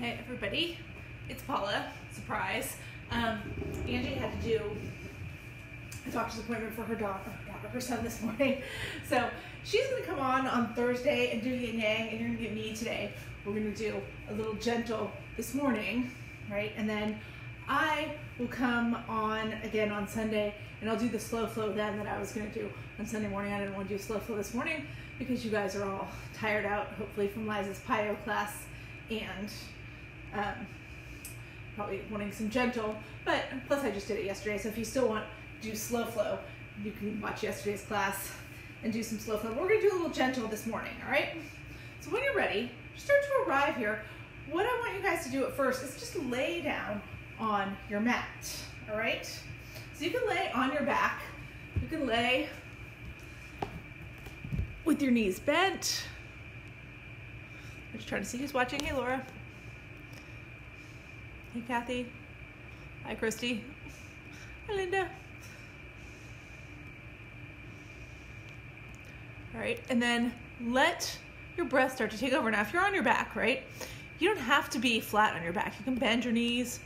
Hey everybody, it's Paula. Surprise. Angie had to do a doctor's appointment for her son this morning. So she's going to come on Thursday and do yin yang, and you're going to get me today. We're going to do a little gentle this morning, right? And then I will come on again on Sunday, and I'll do the slow flow then that I was going to do on Sunday morning. I didn't want to do slow flow this morning because you guys are all tired out, hopefully from Liza's PIO class, and probably wanting some gentle, but plus I just did it yesterday, so if you still want to do slow flow, you can watch yesterday's class and do some slow flow. We're going to do a little gentle this morning, all right? So when you're ready, start to arrive here. What I want you guys to do at first is just lay down on your mat, all right? So you can lay on your back. You can lay with your knees bent. I'm just trying to see who's watching. Hey, Laura. Hey, Kathy. Hi, Christy. Hi, Linda. All right, and then let your breath start to take over. Now, if you're on your back, right, you don't have to be flat on your back. You can bend your knees.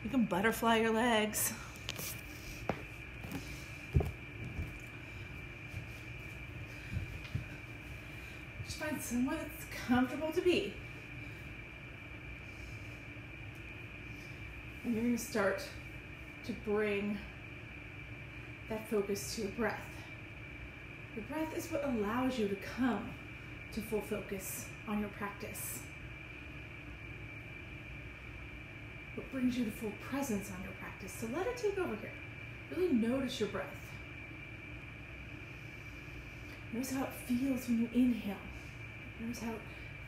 You can butterfly your legs. Just find somewhere that's comfortable to be. And you're going to start to bring that focus to your breath. Your breath is what allows you to come to full focus on your practice. What brings you to full presence on your practice. So let it take over here. Really notice your breath. Notice how it feels when you inhale. Notice how it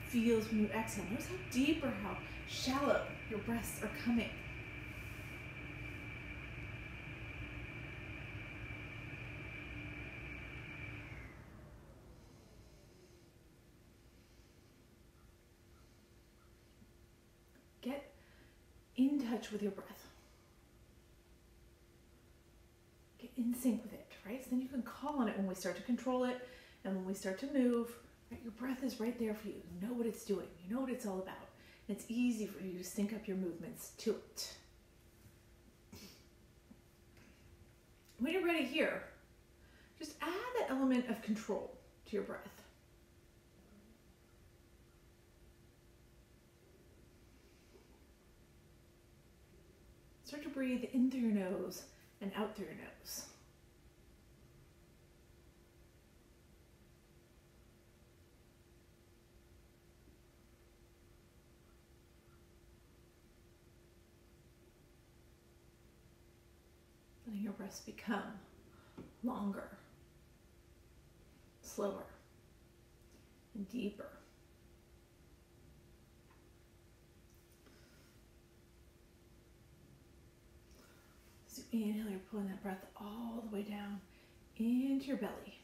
feels when you exhale. Notice how deep or how shallow your breaths are coming. Get in touch with your breath. Get in sync with it, right? So then you can call on it when we start to control it and when we start to move. Right? Your breath is right there for you. You know what it's doing. You know what it's all about. And it's easy for you to sync up your movements to it. When you're ready here, just add that element of control to your breath. Start to breathe in through your nose and out through your nose. Letting your breaths become longer, slower, and deeper. So inhale, you're pulling that breath all the way down into your belly.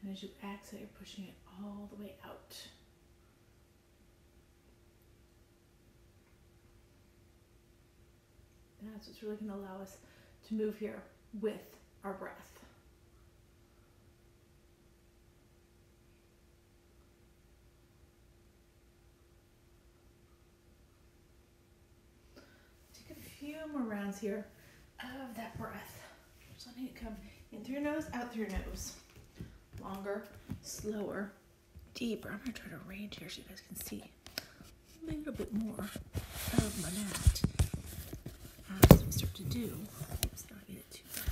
And as you exhale, you're pushing it all the way out. That's what's really going to allow us to move here with our breath. Few more rounds here of that breath. Just letting it come in through your nose, out through your nose. Longer, slower, deeper. I'm going to try to arrange here so you guys can see a little bit more of my mat as we start to do. Let's not get it too bad.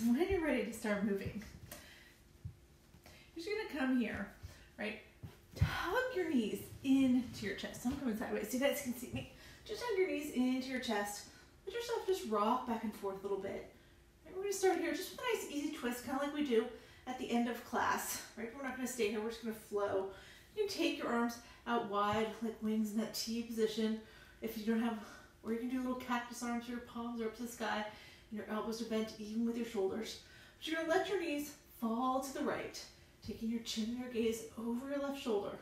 When you're ready to start moving, you're just going to come here, right? Tug your knees into your chest. I'm coming sideways so you guys can see me. Just tug your knees into your chest. Let yourself just rock back and forth a little bit. And we're going to start here just with a nice easy twist, kind of like we do at the end of class, right? We're not gonna stay here, we're just gonna flow. You can take your arms out wide, like wings in that T position. If you don't have, or you can do little cactus arms, your palms are up to the sky, and your elbows are bent even with your shoulders. But you're gonna let your knees fall to the right, taking your chin and your gaze over your left shoulder.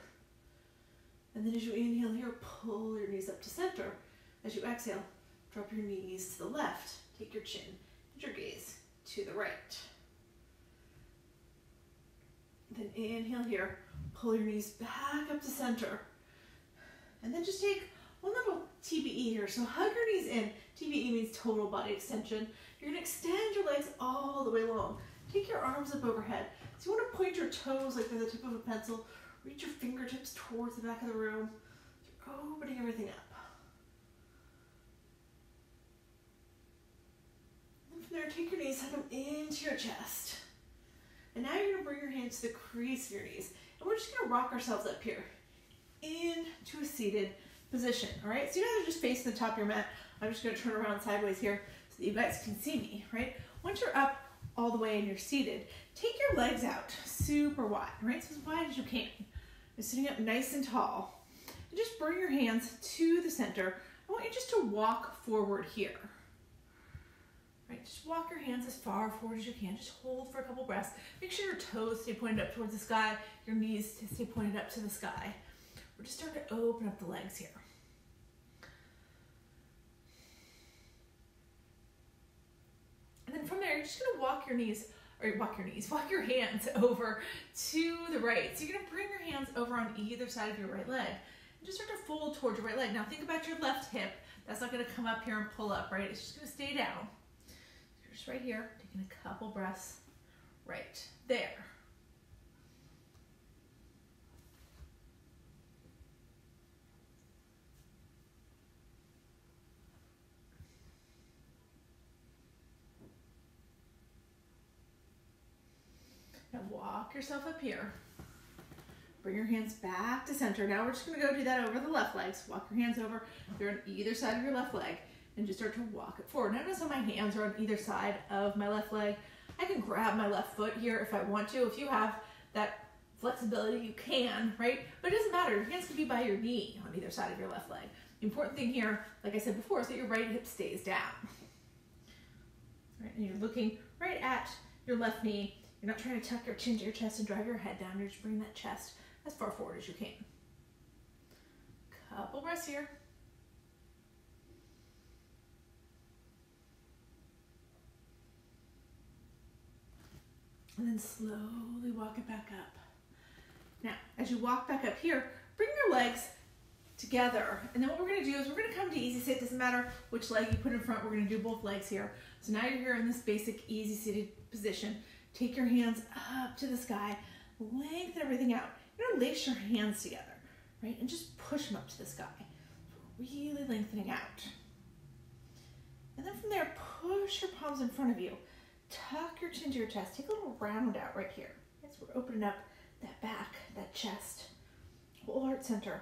And then as you inhale here, pull your knees up to center. As you exhale, drop your knees to the left, take your chin and your gaze to the right. Then inhale here, pull your knees back up to center. And then just take one little TBE here. So hug your knees in. TBE means total body extension. You're gonna extend your legs all the way long. Take your arms up overhead. So you wanna point your toes like they're the tip of a pencil. Reach your fingertips towards the back of the room. You're opening everything up. And from there, take your knees, hug them into your chest. And now you're gonna bring your hands to the crease of your knees. And we're just gonna rock ourselves up here into a seated position, all right? So you guys are just facing the top of your mat. I'm just gonna turn around sideways here so that you guys can see me, right? Once you're up all the way and you're seated, take your legs out super wide, right? So as wide as you can. You're sitting up nice and tall. And just bring your hands to the center. I want you just to walk forward here. Right, just walk your hands as far forward as you can. Just hold for a couple breaths. Make sure your toes stay pointed up towards the sky, your knees stay pointed up to the sky. We're just starting to open up the legs here. And then from there, you're just gonna walk your hands over to the right. So you're gonna bring your hands over on either side of your right leg. And just start to fold towards your right leg. Now think about your left hip. That's not gonna come up here and pull up, right? It's just gonna stay down. Just right here, taking a couple breaths right there. Now walk yourself up here. Bring your hands back to center. Now we're just gonna go do that over the left leg. So walk your hands over. They're on either side of your left leg. And just start to walk it forward. Notice how my hands are on either side of my left leg. I can grab my left foot here if I want to. If you have that flexibility, you can, right? But it doesn't matter. Your hands can be by your knee on either side of your left leg. The important thing here, like I said before, is that your right hip stays down. Right? And you're looking right at your left knee. You're not trying to tuck your chin to your chest and drive your head down. You're just bringing that chest as far forward as you can. Couple breaths here. And then slowly walk it back up. Now, as you walk back up here, bring your legs together. And then what we're gonna do is we're gonna come to easy sit. Doesn't matter which leg you put in front, we're gonna do both legs here. So now you're here in this basic easy seated position. Take your hands up to the sky, lengthen everything out. You're gonna lace your hands together, right? And just push them up to the sky. Really lengthening out. And then from there, push your palms in front of you. Tuck your chin to your chest. Take a little round out right here. As we're opening up that back, that chest, whole heart center.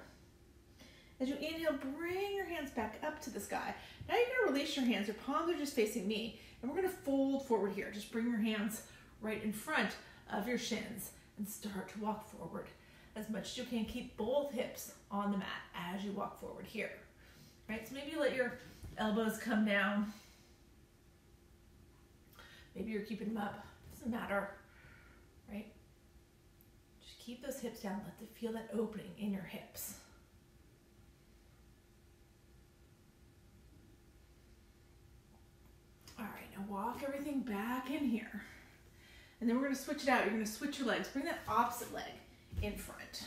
As you inhale, bring your hands back up to the sky. Now you're going to release your hands. Your palms are just facing me. And we're going to fold forward here. Just bring your hands right in front of your shins and start to walk forward as much as you can. Keep both hips on the mat as you walk forward here. Right? So maybe let your elbows come down. Maybe you're keeping them up. Doesn't matter, right? Just keep those hips down. Let them feel that opening in your hips. All right, now walk everything back in here. And then we're gonna switch it out. You're gonna switch your legs. Bring that opposite leg in front.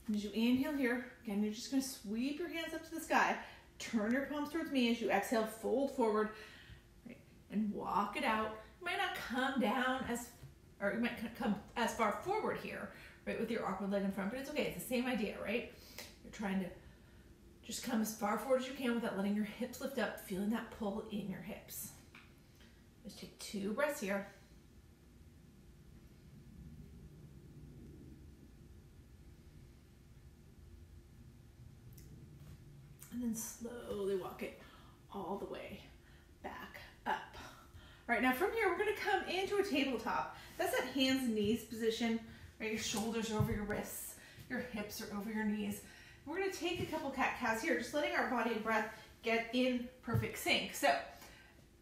And as you inhale here, again, you're just gonna sweep your hands up to the sky. Turn your palms towards me as you exhale, fold forward, right, and walk it out. You might not come down or you might come as far forward here, right, with your awkward leg in front, but it's okay. It's the same idea, right? You're trying to just come as far forward as you can without letting your hips lift up, feeling that pull in your hips. Just take 2 breaths here. And then slowly walk it all the way back Right, now from here, we're gonna come into a tabletop. That's that hands and knees position, right? Your shoulders are over your wrists, your hips are over your knees. We're gonna take a couple cat-cows here, just letting our body and breath get in perfect sync. So,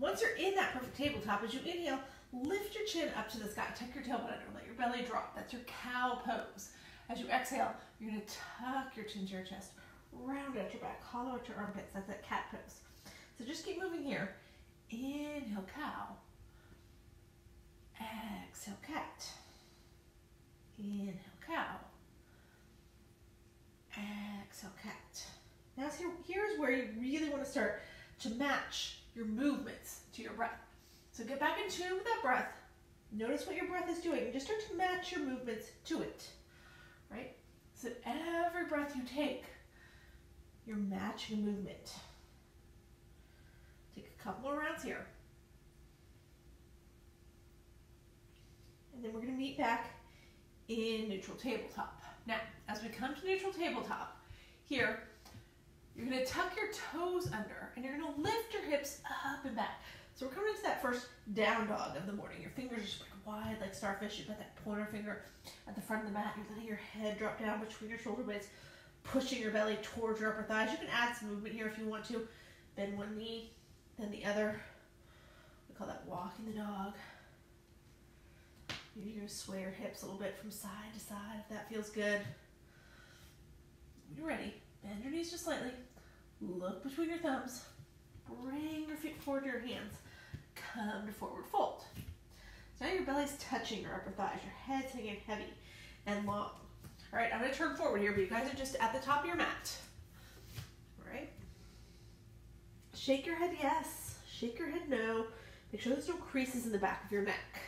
once you're in that perfect tabletop, as you inhale, lift your chin up to the sky, tuck your tailbone under, let your belly drop. That's your cow pose. As you exhale, you're gonna tuck your chin to your chest, round out your back, hollow out your armpits. That's that cat pose. So just keep moving here. Inhale, cow. Exhale, cat. Inhale, cow. Exhale, cat. Now here's where you really want to start to match your movements to your breath. So get back in tune with that breath. Notice what your breath is doing and just start to match your movements to it, right? So every breath you take, you're matching a movement. Take a couple more rounds here. And then we're going to meet back in neutral tabletop. Now, as we come to neutral tabletop, here, you're going to tuck your toes under and you're going to lift your hips up and back. So we're coming into that first down dog of the morning. Your fingers are spread wide like starfish. You've got that pointer finger at the front of the mat. You're letting your head drop down between your shoulder blades, pushing your belly towards your upper thighs. You can add some movement here if you want to. Bend one knee, then the other. We call that walking the dog. Maybe you're going to sway your hips a little bit from side to side if that feels good. When you're ready, bend your knees just slightly. Look between your thumbs. Bring your feet forward to your hands. Come to forward fold. So now your belly's touching your upper thighs. Your head's hanging heavy and long. All right, I'm going to turn forward here, but you guys are just at the top of your mat. All right. Shake your head yes. Shake your head no. Make sure there's no creases in the back of your neck.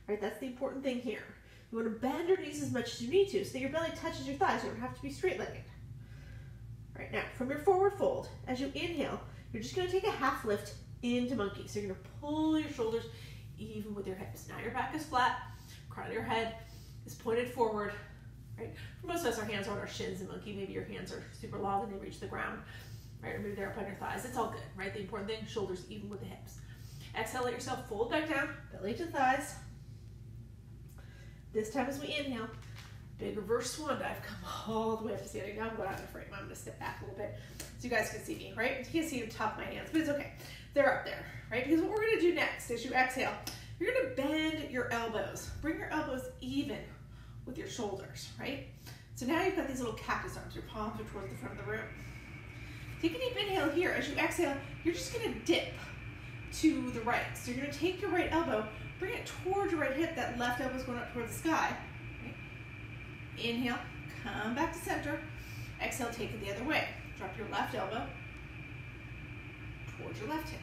All right, that's the important thing here. You want to bend your knees as much as you need to so that your belly touches your thighs. You don't have to be straight-legged. All right, now from your forward fold, as you inhale, you're just going to take a half lift into monkey. So you're going to pull your shoulders even with your hips. Now your back is flat, crown of your head is pointed forward. Right? For most of us, our hands are on our shins in monkey. Maybe your hands are super long and they reach the ground. Right? Or maybe they're up on your thighs. It's all good, right? The important thing, shoulders even with the hips. Exhale, let yourself fold back down, belly to thighs. This time as we inhale, big reverse swan dive, come all the way up to standing. Now I'm going out of the frame. I'm going to step back a little bit so you guys can see me, right? You can't see the top of my hands, but it's okay. They're up there, right? Because what we're going to do next is you exhale, you're going to bend your elbows. Bring your elbows even with your shoulders, right? So now you've got these little cactus arms. Your palms are towards the front of the room. Take a deep inhale here. As you exhale, you're just going to dip to the right. So you're going to take your right elbow, bring it towards your right hip. That left elbow is going up towards the sky. Right? Inhale, come back to center. Exhale, take it the other way. Drop your left elbow towards your left hip.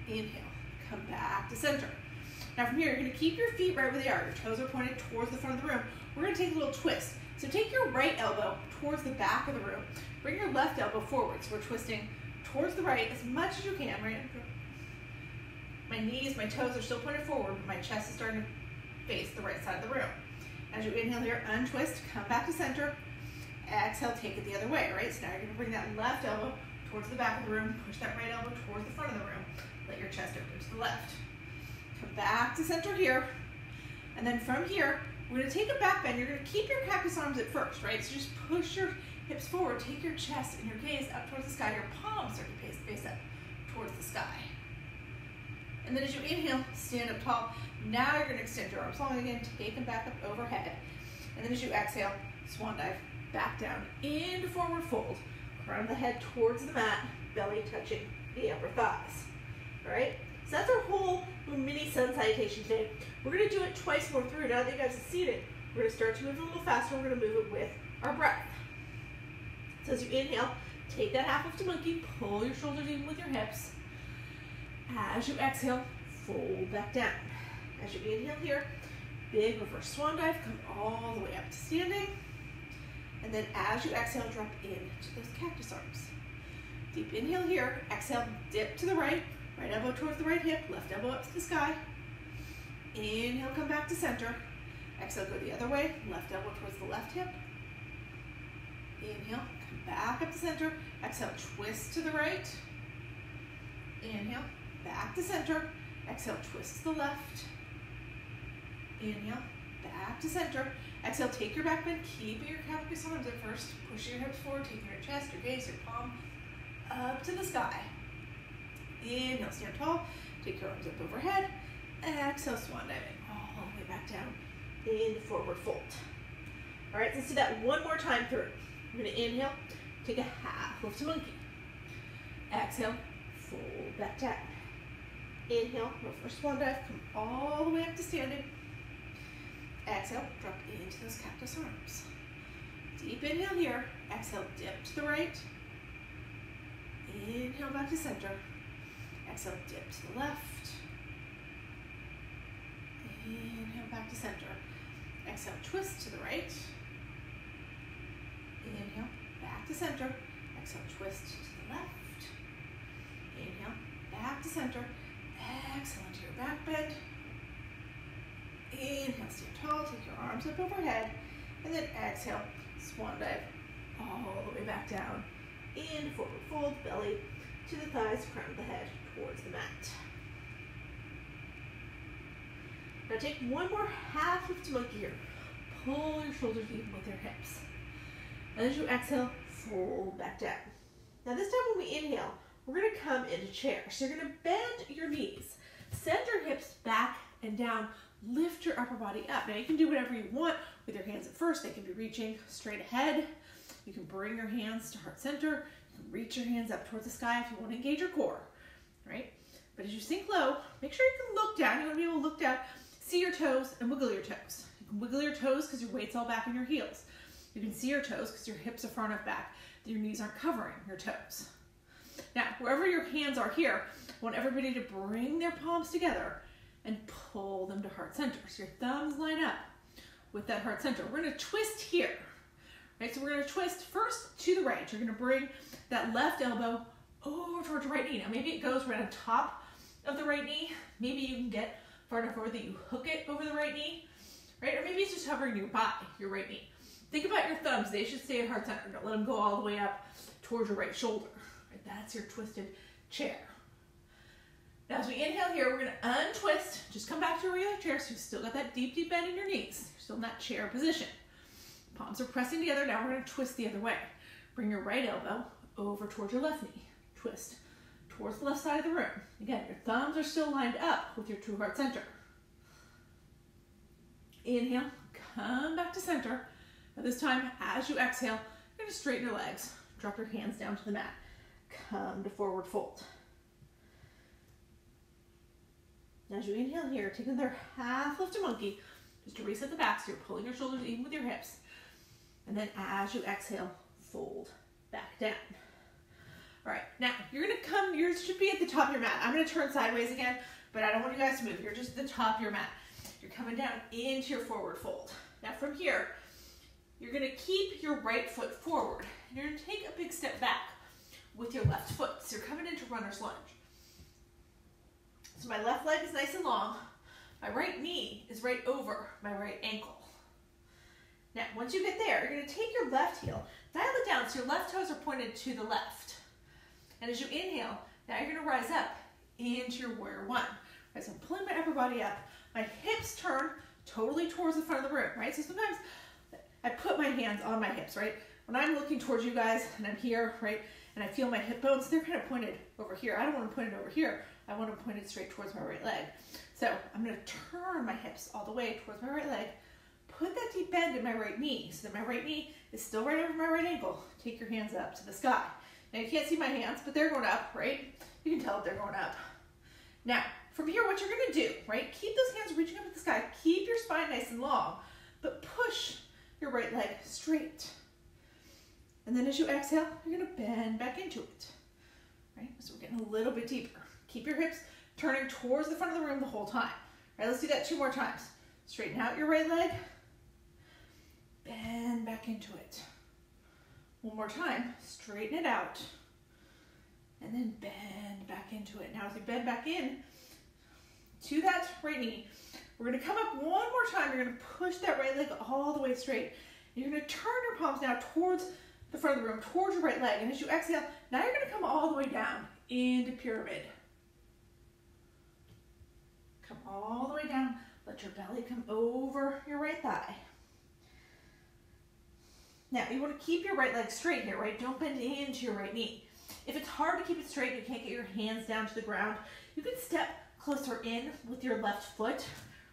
Inhale, come back to center. Now from here, you're going to keep your feet right where they are. Your toes are pointed towards the front of the room. We're going to take a little twist. So take your right elbow towards the back of the room. Bring your left elbow forward. So we're twisting towards the right as much as you can, right? My knees, my toes are still pointed forward, but my chest is starting to face the right side of the room. As you inhale here, untwist, come back to center. Exhale, take it the other way, right? So now you're going to bring that left elbow towards the back of the room, push that right elbow towards the front of the room. Let your chest open to the left. Come back to center here. And then from here, we're going to take a back bend. You're going to keep your cactus arms at first, right? So just push your hips forward, take your chest and your gaze up towards the sky. Your palms start to face up towards the sky. And then as you inhale, stand up tall. Now you're going to extend your arms long again, take them back up overhead. And then as you exhale, swan dive, back down into forward fold. Crown of the head towards the mat, belly touching the upper thighs. All right? So that's our whole little mini sun salutation today. We're going to do it twice more through. Now that you guys have seen it, we're going to start to move a little faster. We're going to move it with our breath. So as you inhale, take that half lift to monkey, pull your shoulders even with your hips. As you exhale, fold back down. As you inhale here, big reverse swan dive, come all the way up to standing. And then as you exhale, drop into those cactus arms. Deep inhale here, exhale, dip to the right, right elbow towards the right hip, left elbow up to the sky. Inhale, come back to center. Exhale, go the other way, left elbow towards the left hip. Inhale, come back up to center. Exhale, twist to the right. Inhale, back to center. Exhale, twist to the left. Inhale, back to center. Exhale, take your back bend, keeping your calf crease arms at first. Pushing your hips forward, taking your chest, your gaze, your palm up to the sky. Inhale, stand tall. Take your arms up overhead. Exhale, swan diving all the way back down in forward fold. All right, let's do that one more time through. We're going to inhale, take a half lift to monkey. Exhale, fold back down. Inhale, reverse swan dive, come all the way up to standing. Exhale, drop into those cactus arms. Deep inhale here. Exhale, dip to the right. Inhale back to center. Exhale, dip to the left. Inhale back to center. Exhale, twist to the right. Inhale, back to center. Exhale, twist to the left. Inhale, back to center. Exhale into your back bend. Inhale, stand tall, take your arms up overhead, and then exhale, swan dive all the way back down. In forward fold, belly to the thighs, crown of the head towards the mat. Now take one more half lift to monkey here. Pull your shoulders even with your hips. And as you exhale, fold back down. Now this time when we inhale, we're going to come into chair. So you're going to bend your knees, send your hips back and down, lift your upper body up. Now you can do whatever you want with your hands at first. They can be reaching straight ahead. You can bring your hands to heart center. You can reach your hands up towards the sky if you want to engage your core, right? But as you sink low, make sure you can look down. You want to be able to look down, see your toes, and wiggle your toes. You can wiggle your toes because your weight's all back in your heels. You can see your toes because your hips are far enough back that your knees aren't covering your toes. Now, wherever your hands are here, I want everybody to bring their palms together and pull them to heart center. So your thumbs line up with that heart center. We're gonna twist here, right? So we're gonna twist first to the right. You're gonna bring that left elbow over towards your right knee. Now maybe it goes right on top of the right knee. Maybe you can get far enough over that you hook it over the right knee, right? Or maybe it's just hovering nearby your right knee. Think about your thumbs. They should stay at heart center. Don't let them go all the way up towards your right shoulder. Right? That's your twisted chair. Now as we inhale here, we're going to untwist. Just come back to your regular chair so you've still got that deep, deep bend in your knees. You're still in that chair position. Palms are pressing together. Now we're going to twist the other way. Bring your right elbow over towards your left knee. Twist towards the left side of the room. Again, your thumbs are still lined up with your true heart center. Inhale, come back to center. Now this time, as you exhale, you're going to straighten your legs. Drop your hands down to the mat. Come to forward fold. As you inhale here, take another half lift to monkey, just to reset the back so you're pulling your shoulders even with your hips. And then as you exhale, fold back down. All right, now you're gonna come, you should be at the top of your mat. I'm gonna turn sideways again, but I don't want you guys to move. You're just at the top of your mat. You're coming down into your forward fold. Now from here, you're gonna keep your right foot forward. And you're gonna take a big step back with your left foot. So you're coming into runner's lunge. So my left leg is nice and long. My right knee is right over my right ankle. Now, once you get there, you're going to take your left heel, dial it down so your left toes are pointed to the left. And as you inhale, now you're going to rise up into your warrior one. Right, so I'm pulling my upper body up. My hips turn totally towards the front of the room, right? So sometimes I put my hands on my hips, right? When I'm looking towards you guys and I'm here, right, and I feel my hip bones, they're kind of pointed over here. I don't want to point it over here. I want to point it straight towards my right leg. So I'm going to turn my hips all the way towards my right leg. Put that deep bend in my right knee so that my right knee is still right over my right ankle. Take your hands up to the sky. Now you can't see my hands, but they're going up, right? You can tell if they're going up. Now, from here, what you're going to do, right? Keep those hands reaching up at the sky. Keep your spine nice and long, but push your right leg straight. And then as you exhale, you're going to bend back into it, right? So we're getting a little bit deeper. Keep your hips turning towards the front of the room the whole time. All right, let's do that 2 more times. Straighten out your right leg. Bend back into it. 1 more time. Straighten it out. And then bend back into it. Now as you bend back in to that right knee, we're going to come up 1 more time. You're going to push that right leg all the way straight. You're going to turn your palms now towards the front of the room, towards your right leg. And as you exhale, now you're going to come all the way down into pyramid. all the way down. Let your belly come over your right thigh. Now, you want to keep your right leg straight here, right? Don't bend into your right knee. If it's hard to keep it straight, you can't get your hands down to the ground, you can step closer in with your left foot,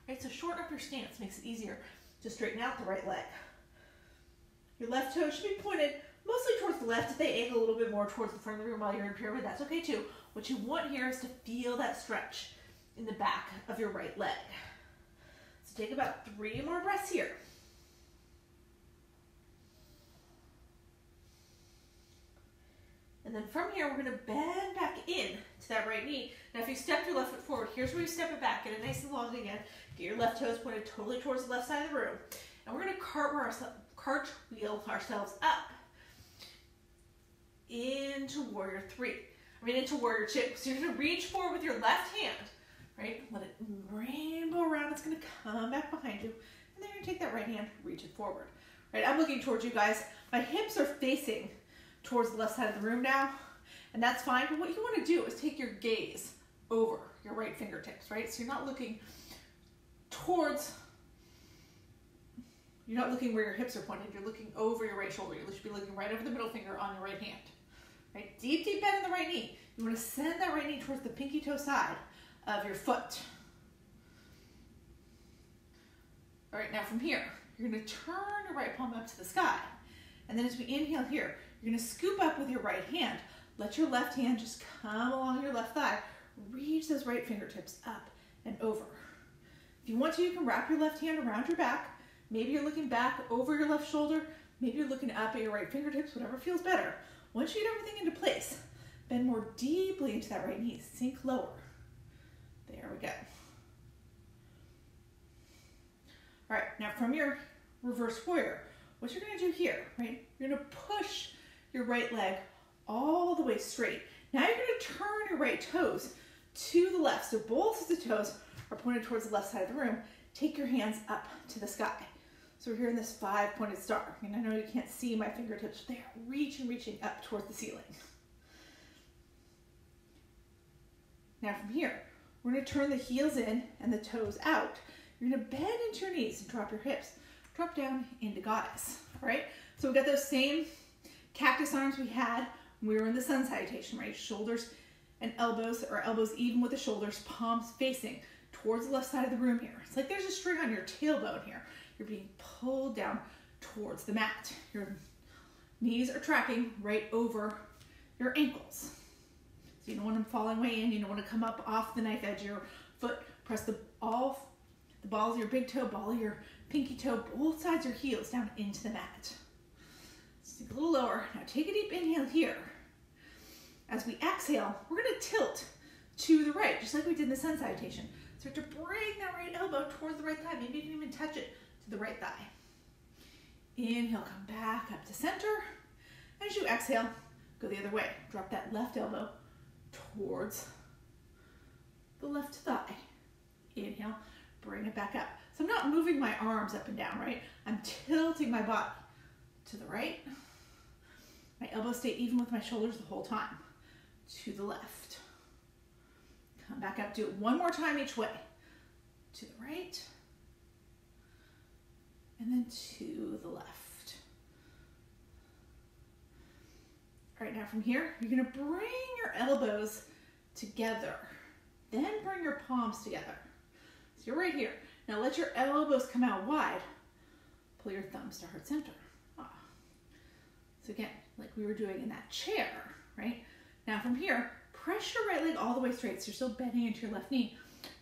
right? So shorten up your stance, makes it easier to straighten out the right leg. Your left toe should be pointed mostly towards the left. If they angle a little bit more towards the front of the room while you're in pyramid, that's okay too. What you want here is to feel that stretch in the back of your right leg. So take about 3 more breaths here. And then from here, we're going to bend back in to that right knee. Now, if you step your left foot forward, here's where you step it back. Get it nice and long again. Get your left toes pointed totally towards the left side of the room. And we're going to cartwheel ourselves up into Warrior 3. Into Warrior 2. So you're going to reach forward with your left hand, right? Let it rainbow around. It's going to come back behind you. And then you're going to take that right hand, reach it forward. Right? I'm looking towards you guys. My hips are facing towards the left side of the room now, and that's fine. But what you want to do is take your gaze over your right fingertips, right? So you're not looking towards, you're not looking where your hips are pointed. You're looking over your right shoulder. You should be looking right over the middle finger on your right hand, right? Deep, deep bend in the right knee. You want to send that right knee towards the pinky toe side of your foot. All right, now from here, you're going to turn your right palm up to the sky. And then as we inhale here, you're going to scoop up with your right hand. Let your left hand just come along your left thigh. Reach those right fingertips up and over. If you want to, you can wrap your left hand around your back. Maybe you're looking back over your left shoulder. Maybe you're looking up at your right fingertips, whatever feels better. Once you get everything into place, bend more deeply into that right knee. Sink lower. There we go. All right, now from your reverse warrior, what you're going to do here, right? You're going to push your right leg all the way straight. Now you're going to turn your right toes to the left. So both of the toes are pointed towards the left side of the room. Take your hands up to the sky. So we're here in this 5-pointed star. And I know you can't see my fingertips. They are reaching up towards the ceiling. Now from here, we're going to turn the heels in and the toes out. You're going to bend into your knees and drop your hips. Drop down into goddess, all right? So we've got those same cactus arms we had when we were in the sun salutation, right? Shoulders and elbows, or elbows even with the shoulders, palms facing towards the left side of the room here. It's like there's a string on your tailbone here. You're being pulled down towards the mat. Your knees are tracking right over your ankles. So you don't want them falling way in. You don't want to come up off the knife edge of your foot. Press the balls of your big toe, ball of your pinky toe, both sides of your heels down into the mat. Sink a little lower. Now take a deep inhale here. As we exhale, we're going to tilt to the right, just like we did in the sun salutation. Start to bring that right elbow towards the right thigh. Maybe you can even touch it to the right thigh. Inhale, come back up to center. As you exhale, go the other way. Drop that left elbow towards the left thigh. Inhale, bring it back up. So I'm not moving my arms up and down, right? I'm tilting my body to the right. My elbows stay even with my shoulders the whole time. To the left. Come back up. Do it one more time each way. To the right. And then to the left. All right, now from here, you're going to bring your elbows together. Then bring your palms together. So you're right here. Now let your elbows come out wide. Pull your thumbs to heart center. So again, like we were doing in that chair, right? Now from here, press your right leg all the way straight. So you're still bending into your left knee.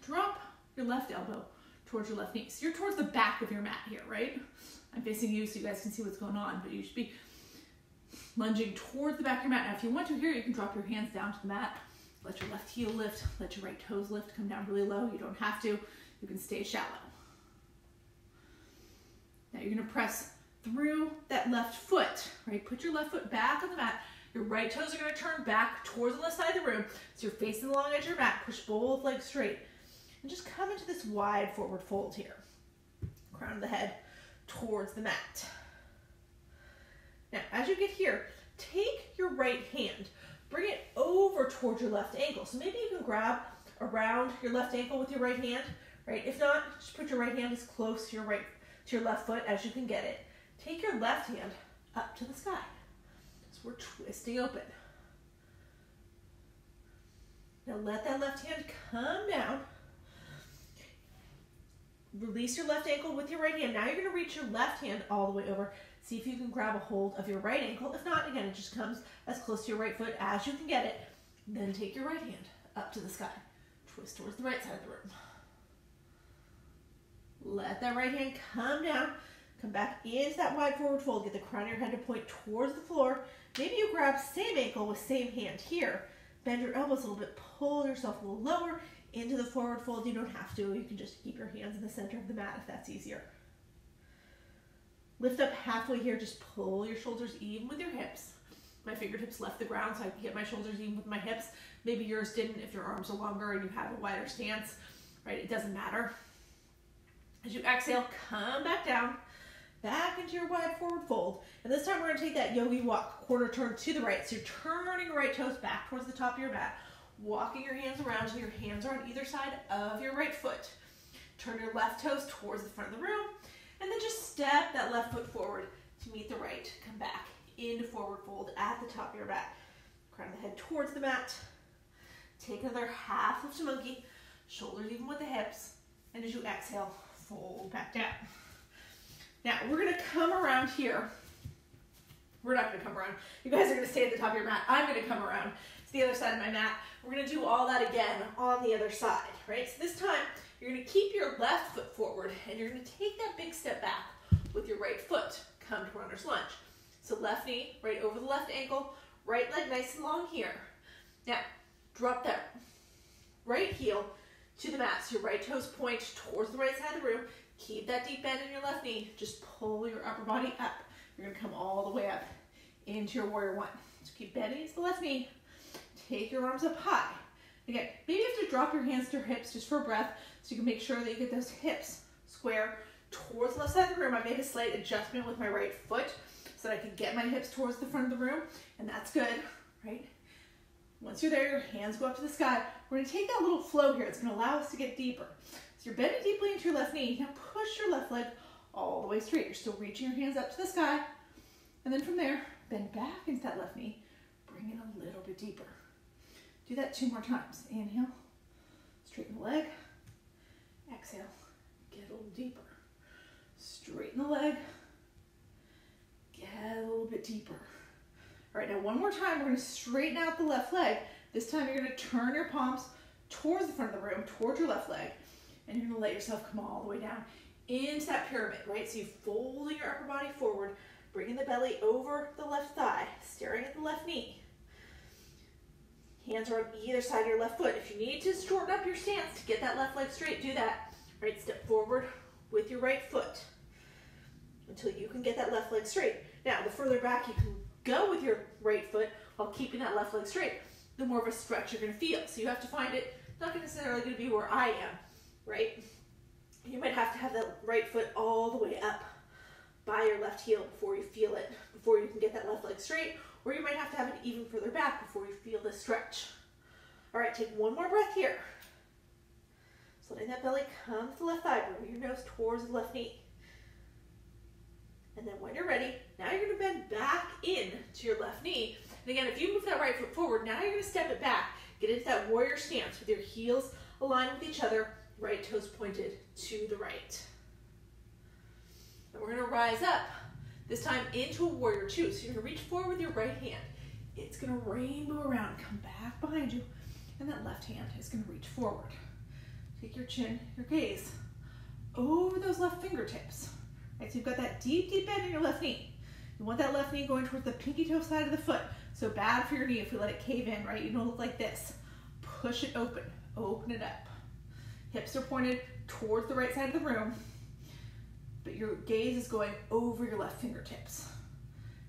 Drop your left elbow towards your left knee. So you're towards the back of your mat here, right? I'm facing you so you guys can see what's going on, but you should be lunging towards the back of your mat. Now if you want to here, you can drop your hands down to the mat. Let your left heel lift, let your right toes lift, come down really low. You don't have to. You can stay shallow. Now you're going to press through that left foot, right? Put your left foot back on the mat. Your right toes are going to turn back towards the left side of the room. So you're facing the long edge of your mat. Push both legs straight. And just come into this wide forward fold here. Crown of the head towards the mat. Now, as you get here, take your right hand. Bring it over towards your left ankle. So maybe you can grab around your left ankle with your right hand, right? If not, just put your right hand as close to your left foot as you can get it. Take your left hand up to the sky. So we're twisting open. Now let that left hand come down. Release your left ankle with your right hand. Now you're going to reach your left hand all the way over. See if you can grab a hold of your right ankle. If not, again, it just comes as close to your right foot as you can get it. Then take your right hand up to the sky. Twist towards the right side of the room. Let that right hand come down. Come back into that wide forward fold. Get the crown of your head to point towards the floor. Maybe you grab same ankle with same hand here. Bend your elbows a little bit. Pull yourself a little lower into the forward fold. You don't have to. You can just keep your hands in the center of the mat if that's easier. Lift up halfway here. Just pull your shoulders even with your hips. My fingertips left the ground so I can get my shoulders even with my hips. Maybe yours didn't if your arms are longer and you have a wider stance, right? It doesn't matter. As you exhale, come back down, back into your wide forward fold. And this time we're gonna take that yogi walk, quarter turn to the right. So you're turning your right toes back towards the top of your mat, walking your hands around until your hands are on either side of your right foot. Turn your left toes towards the front of the room, and then just step that left foot forward to meet the right. Come back into forward fold at the top of your mat. Crown the head towards the mat. Take another half lift to monkey, shoulders even with the hips, and as you exhale, fold back down. Now we're gonna come around here. We're not gonna come around. You guys are gonna stay at the top of your mat. I'm gonna come around to the other side of my mat. We're gonna do all that again on the other side, right? So this time, you're gonna keep your left foot forward and you're gonna take that big step back with your right foot. Come to runner's lunge. So left knee right over the left ankle, right leg nice and long here. Now, drop that right heel to the mat. So your right toes point towards the right side of the room. Keep that deep bend in your left knee. Just pull your upper body up. You're gonna come all the way up into your warrior one. So keep bending into the left knee. Take your arms up high. Again, maybe you have to drop your hands to your hips just for breath so you can make sure that you get those hips square towards the left side of the room. I made a slight adjustment with my right foot so that I can get my hips towards the front of the room, and that's good, right? Once you're there, your hands go up to the sky. We're gonna take that little flow here. It's gonna allow us to get deeper. So you're bending deeply into your left knee. Now push your left leg all the way straight. You're still reaching your hands up to the sky. And then from there, bend back into that left knee. Bring it a little bit deeper. Do that 2 more times. Inhale, straighten the leg. Exhale, get a little deeper. Straighten the leg. Get a little bit deeper. All right, now one more time, we're gonna straighten out the left leg. This time you're gonna turn your palms towards the front of the room, towards your left leg, and you're gonna let yourself come all the way down into that pyramid, right? So you're folding your upper body forward, bringing the belly over the left thigh, staring at the left knee. Hands are on either side of your left foot. If you need to shorten up your stance to get that left leg straight, do that. Right, step forward with your right foot until you can get that left leg straight. Now, the further back you can go with your right foot while keeping that left leg straight, the more of a stretch you're gonna feel. So you have to find it, not necessarily gonna be where I am, right? You might have to have that right foot all the way up by your left heel before you feel it, before you can get that left leg straight, or you might have to have it even further back before you feel this stretch. All right, take one more breath here. So letting that belly come to the left thigh, bring your nose towards the left knee. And then when you're ready, now you're gonna bend back in to your left knee. And again, if you move that right foot forward, now you're gonna step it back. Get into that warrior stance with your heels aligned with each other, right toes pointed to the right. And we're gonna rise up, this time into a warrior two. So you're gonna reach forward with your right hand. It's gonna rainbow around, come back behind you, and that left hand is gonna reach forward. Take your chin, your gaze, over those left fingertips. Right, so you've got that deep, deep bend in your left knee. You want that left knee going towards the pinky toe side of the foot. So bad for your knee if we let it cave in, right? You don't look like this. Push it open, open it up. Hips are pointed towards the right side of the room, but your gaze is going over your left fingertips.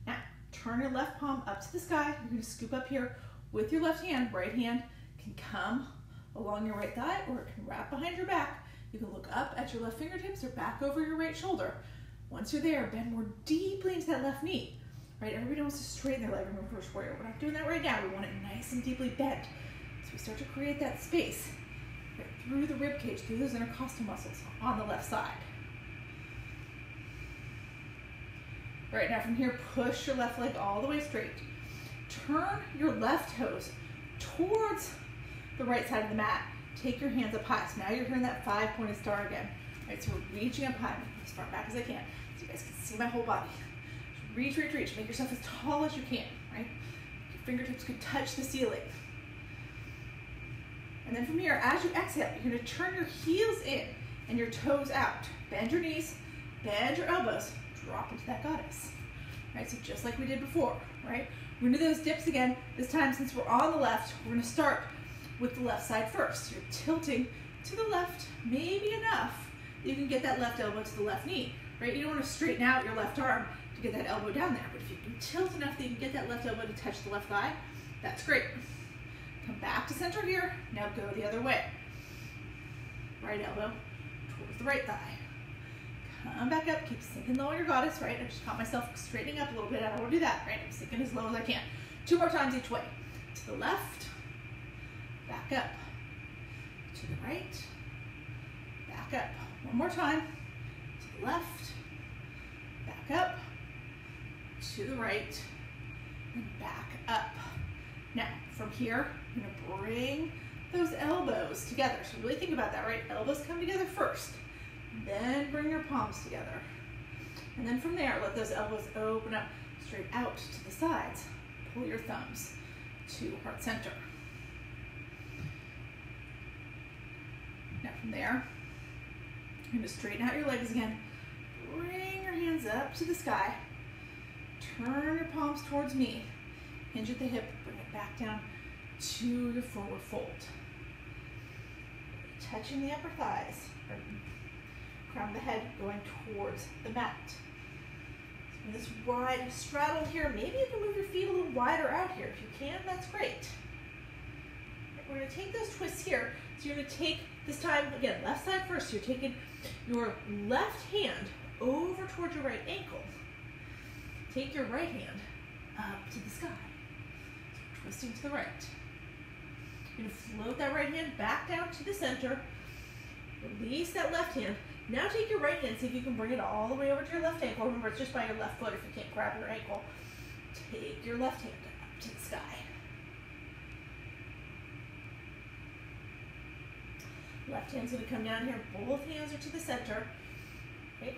Now, turn your left palm up to the sky. You're gonna scoop up here with your left hand. Right hand can come along your right thigh or it can wrap behind your back. You can look up at your left fingertips or back over your right shoulder. Once you're there, bend more deeply into that left knee. Right, everybody wants to straighten their leg in reverse warrior. We're not doing that right now. We want it nice and deeply bent. So we start to create that space. right through the rib cage, through those intercostal muscles on the left side. Right, now from here, push your left leg all the way straight. Turn your left toes towards the right side of the mat. Take your hands up high. So now you're here in that 5-pointed star again. Right, so we're reaching up high, as far back as I can, so you guys can see my whole body. Reach, reach, reach. Make yourself as tall as you can, right? Your fingertips could touch the ceiling. And then from here, as you exhale, you're gonna turn your heels in and your toes out. Bend your knees, bend your elbows, drop into that goddess. Right, so just like we did before, right? We're gonna do those dips again. This time, since we're on the left, we're gonna start with the left side first. You're tilting to the left, maybe enough that you can get that left elbow to the left knee, right? You don't wanna straighten out your left arm to get that elbow down there, but if you can tilt enough that you can get that left elbow to touch the left thigh, that's great. Come back to center here, now go the other way. Right elbow towards the right thigh. Come back up, keep sinking low on your goddess, right? I just caught myself straightening up a little bit. I don't want to do that, right? I'm sinking as low as I can. 2 more times each way. To the left, back up. To the right, back up. 1 more time. To the left, back up. To the right, and back up. Now, from here, I'm gonna bring those elbows together. So really think about that, right? Elbows come together first. Then bring your palms together. And then from there, let those elbows open up straight out to the sides. Pull your thumbs to heart center. Now from there, you're going to straighten out your legs again. Bring your hands up to the sky. Turn your palms towards me. Hinge at the hip, bring it back down to your forward fold. Touching the upper thighs. Crown of the head going towards the mat. So this wide straddle here, maybe you can move your feet a little wider out here. If you can, that's great. We're going to take those twists here. So you're going to take, this time, again, left side first. So you're taking your left hand over towards your right ankle. Take your right hand up to the sky. So twisting to the right. You're going to float that right hand back down to the center. Release that left hand. Now take your right hand, see if you can bring it all the way over to your left ankle. Remember, it's just by your left foot if you can't grab your ankle. Take your left hand up to the sky. Left hand's gonna come down here. Both hands are to the center. Okay?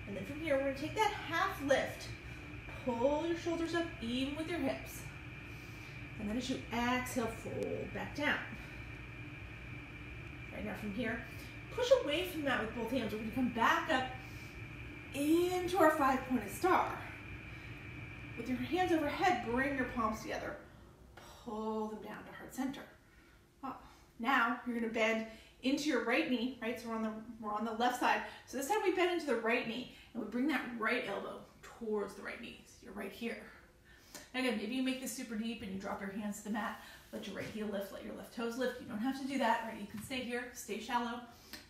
And then from here, we're gonna take that half lift. Pull your shoulders up even with your hips. And then as you exhale, fold back down. Right now from here, push away from that with both hands. We're going to come back up into our 5-pointed star. With your hands overhead, bring your palms together. Pull them down to heart center. Now you're going to bend into your right knee, right? So we're on the left side. So this time we bend into the right knee and we bring that right elbow towards the right knee. So you're right here. Again, maybe you make this super deep and you drop your hands to the mat. Let your right heel lift, let your left toes lift. You don't have to do that, right? You can stay here, stay shallow.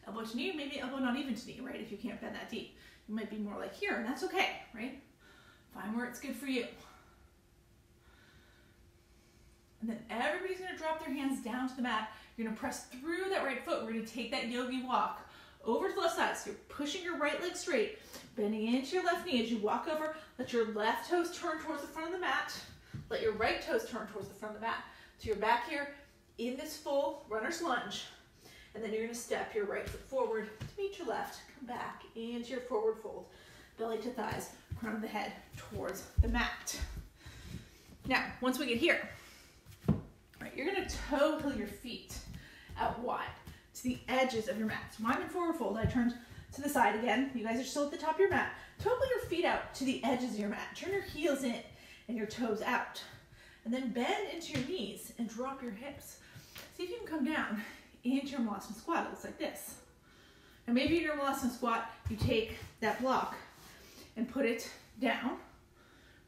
Elbow to knee, maybe elbow not even to knee, right? If you can't bend that deep. You might be more like here, and that's okay, right? Find where it's good for you. And then everybody's gonna drop their hands down to the mat. You're gonna press through that right foot. We're gonna take that yogi walk over to the left side. So you're pushing your right leg straight, bending into your left knee as you walk over. Let your left toes turn towards the front of the mat. Let your right toes turn towards the front of the mat. So you're back here in this full runner's lunge. And then you're going to step your right foot forward to meet your left. Come back into your forward fold. Belly to thighs, crown of the head towards the mat. Now, once we get here, right, you're going to toe heel your feet out wide to the edges of your mat. So I'm in forward fold. I turned to the side again. You guys are still at the top of your mat. Toe heel your feet out to the edges of your mat. Turn your heels in and your toes out. And then bend into your knees and drop your hips. See if you can come down into your Malasana squat. It looks like this. And maybe in your Malasana squat, you take that block and put it down.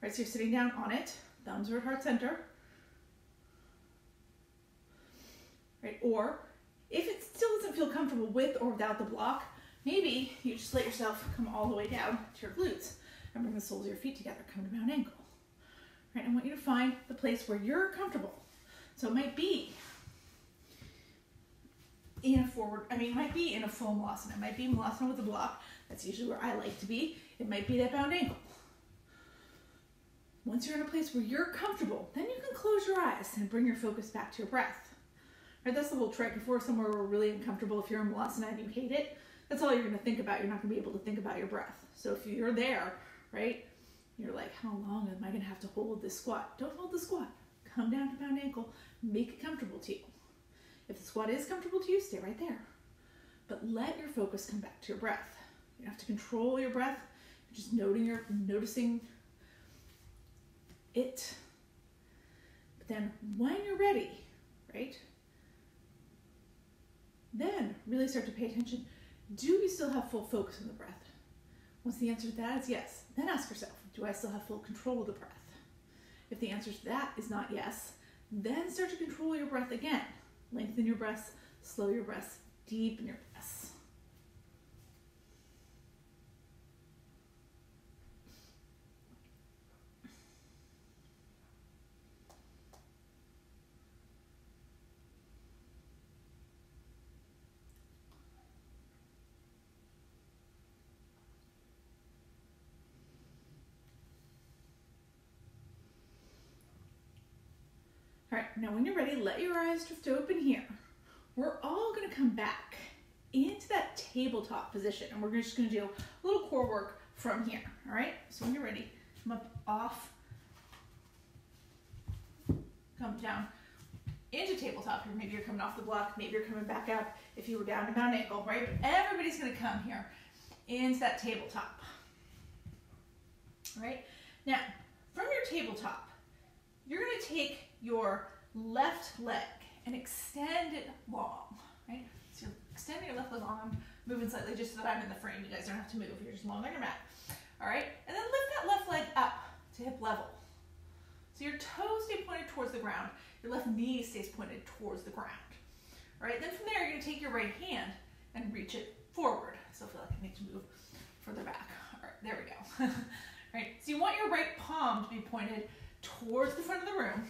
Right, so you're sitting down on it. Thumbs are at heart center. Right, or if it still doesn't feel comfortable with or without the block, maybe you just let yourself come all the way down to your glutes and bring the soles of your feet together, come to Mount Ankle. Right, I want you to find the place where you're comfortable. So it might be in a forward, it might be in a full Malasana. It might be Malasana with a block. That's usually where I like to be. It might be that bound ankle. Once you're in a place where you're comfortable, then you can close your eyes and bring your focus back to your breath. Right, that's the whole trick. If we're somewhere where we're really uncomfortable, if you're in Malasana and you hate it, that's all you're going to think about. You're not going to be able to think about your breath. So if you're there, right, you're like, how long am I going to have to hold this squat? Don't hold the squat. Come down to bound ankle. Make it comfortable to you. If the squat is comfortable to you, stay right there. But let your focus come back to your breath. You don't have to control your breath. You're just noticing it. But then when you're ready, right, then really start to pay attention. Do you still have full focus on the breath? Once the answer to that is yes, then ask yourself, do I still have full control of the breath? If the answer to that is not yes, then start to control your breath again. Lengthen your breaths, slow your breaths, deepen your breaths. All right, now when you're ready, let your eyes drift open here. We're all gonna come back into that tabletop position, and we're just gonna do a little core work from here, all right? So when you're ready, come up off, come down into tabletop. Or maybe you're coming off the block, maybe you're coming back up if you were down to bound ankle, right? But everybody's gonna come here into that tabletop, all right? Now, from your tabletop, you're gonna take your left leg and extend it long, right? So you're extending your left leg long. I'm moving slightly just so that I'm in the frame. You guys don't have to move. You're just long on your mat. All right? And then lift that left leg up to hip level. So your toes stay pointed towards the ground. Your left knee stays pointed towards the ground. All right? Then from there, you're going to take your right hand and reach it forward. So I feel like I need to move further back. All right, there we go. All right? So you want your right palm to be pointed towards the front of the room.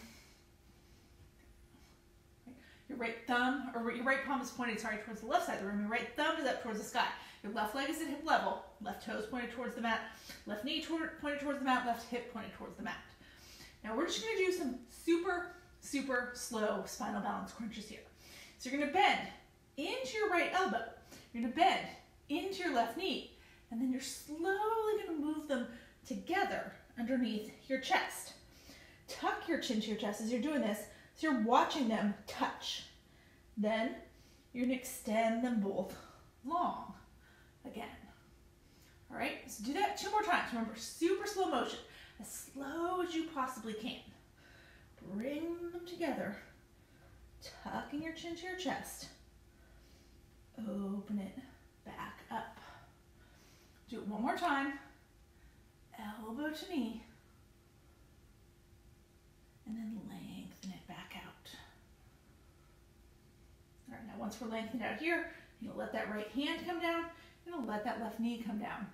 Your right thumb, or your right palm is pointed, towards the left side of the room. Your right thumb is up towards the sky. Your left leg is at hip level. Left toes pointed towards the mat. Left knee pointed towards the mat. Left hip pointed towards the mat. Now we're just going to do some super, super slow spinal balance crunches here. So you're going to bend into your right elbow. You're going to bend into your left knee. And then you're slowly going to move them together underneath your chest. Tuck your chin to your chest as you're doing this. So you're watching them touch. Then you're going to extend them both long again. All right, so do that 2 more times. Remember, super slow motion, as slow as you possibly can. Bring them together, tucking your chin to your chest. Open it back up. Do it 1 more time. Elbow to knee. And then lengthen it back out. All right, now once we're lengthened out here, you'll let that right hand come down, and you'll let that left knee come down.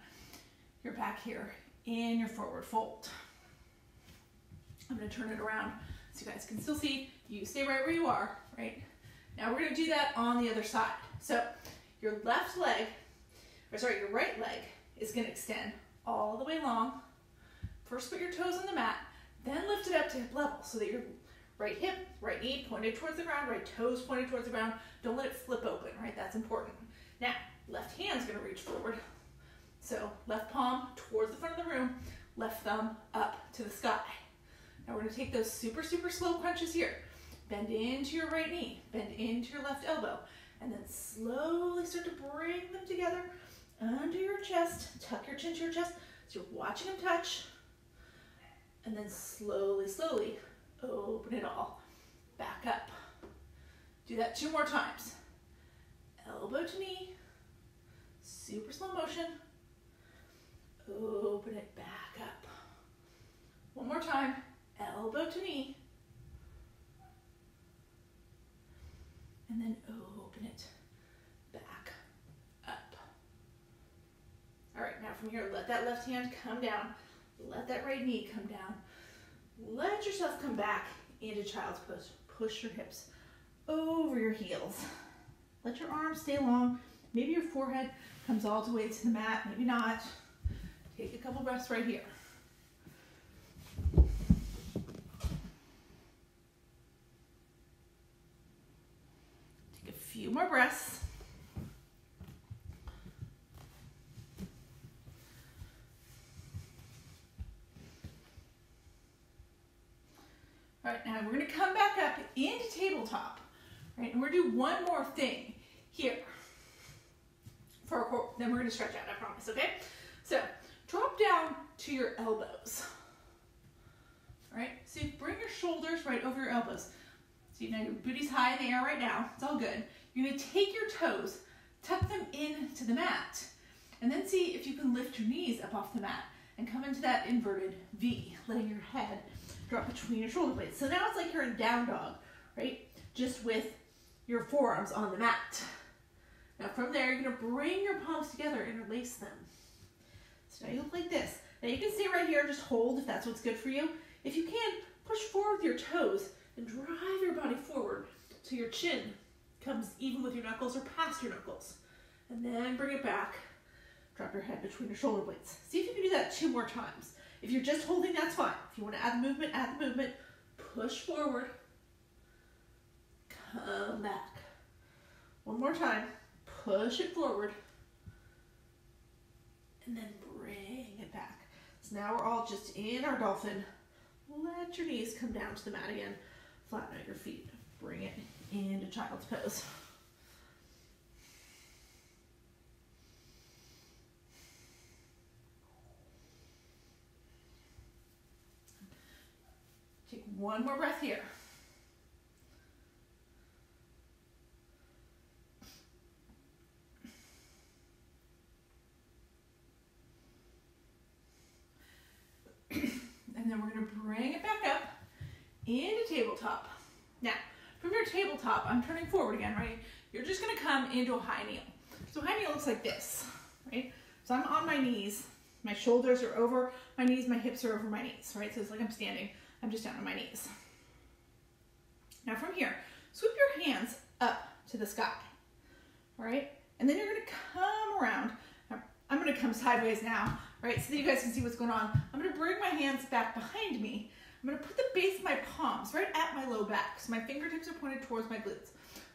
You're back here in your forward fold. I'm gonna turn it around so you guys can still see. You stay right where you are, right? Now we're gonna do that on the other side. So your left leg, your right leg is gonna extend all the way long. First put your toes on the mat, then lift it up to hip level so that your right hip, right knee pointed towards the ground, right toes pointed towards the ground. Don't let it flip open, right? That's important. Now, left hand's gonna reach forward. So left palm towards the front of the room, left thumb up to the sky. Now we're gonna take those super, super slow crunches here. Bend into your right knee, bend into your left elbow, and then slowly start to bring them together under your chest. Tuck your chin to your chest so you're watching them touch. And then slowly, slowly open it all back up. Do that 2 more times. Elbow to knee, super slow motion. Open it back up. 1 more time, elbow to knee. And then open it back up. All right, now from here, let that left hand come down. Let that right knee come down. Let yourself come back into child's pose. Push your hips over your heels. Let your arms stay long. Maybe your forehead comes all the way to the mat, maybe not. Take a couple breaths right here. Take a few more breaths. All right, now we're gonna come back up into tabletop, right? And we're gonna do one more thing here. Then we're gonna stretch out, I promise, okay? So, drop down to your elbows. All right, so you bring your shoulders right over your elbows. So you know your booty's high in the air right now, it's all good. You're gonna take your toes, tuck them into the mat, and then see if you can lift your knees up off the mat and come into that inverted V, letting your head drop between your shoulder blades. So now it's like you're in down dog, right? Just with your forearms on the mat. Now from there, you're gonna bring your palms together, interlace them. So now you look like this. Now you can stay right here, just hold if that's what's good for you. If you can, push forward with your toes and drive your body forward so your chin comes even with your knuckles or past your knuckles. And then bring it back. Drop your head between your shoulder blades. See if you can do that 2 more times. If you're just holding, that's fine. If you want to add the movement, add the movement. Push forward. Come back. One more time. Push it forward. And then bring it back. So now we're all just in our dolphin. Let your knees come down to the mat again. Flatten out your feet. Bring it into child's pose. Take one more breath here. And then we're going to bring it back up into tabletop. Now, from your tabletop, I'm turning forward again, right? You're just going to come into a high kneel. So high kneel looks like this, right? So I'm on my knees. My shoulders are over my knees. My hips are over my knees, right? So it's like I'm standing. I'm just down on my knees. Now from here, sweep your hands up to the sky, all right? And then you're going to come around. Now, I'm going to come sideways now, right? So that you guys can see what's going on. I'm going to bring my hands back behind me. I'm going to put the base of my palms right at my low back. So my fingertips are pointed towards my glutes.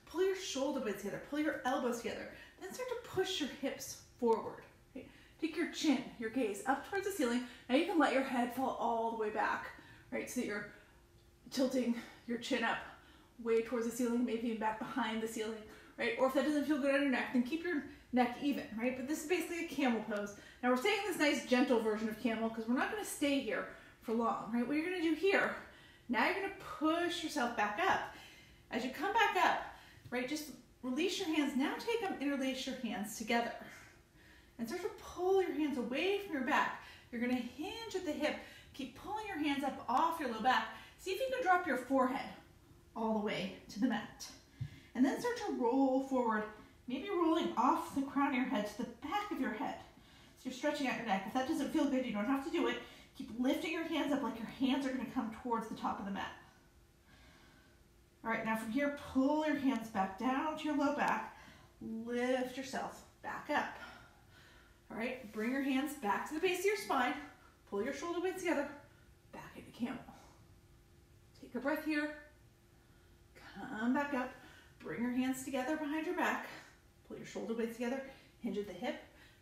Pull your shoulder blades together. Pull your elbows together. Then start to push your hips forward. Okay? Take your chin, your gaze up towards the ceiling. Now you can let your head fall all the way back, right? So that you're tilting your chin up way towards the ceiling, maybe even back behind the ceiling, right? Or if that doesn't feel good on your neck, then keep your neck even, right? But this is basically a camel pose. Now we're staying in this nice gentle version of camel because we're not going to stay here for long, right? What you're going to do here, now you're going to push yourself back up. As you come back up, right, just release your hands. Now take them, interlace your hands together. And start to pull your hands away from your back. You're going to hinge at the hip. Keep pulling your hands up off your low back. See if you can drop your forehead all the way to the mat. And then start to roll forward, maybe rolling off the crown of your head to the back of your head. So you're stretching out your neck. If that doesn't feel good, you don't have to do it. Keep lifting your hands up like your hands are going to come towards the top of the mat. All right, now from here, pull your hands back down to your low back. Lift yourself back up. All right, bring your hands back to the base of your spine. Pull your shoulder blades together, back into camel. Take a breath here. Come back up. Bring your hands together behind your back. Pull your shoulder blades together, hinge at the hip.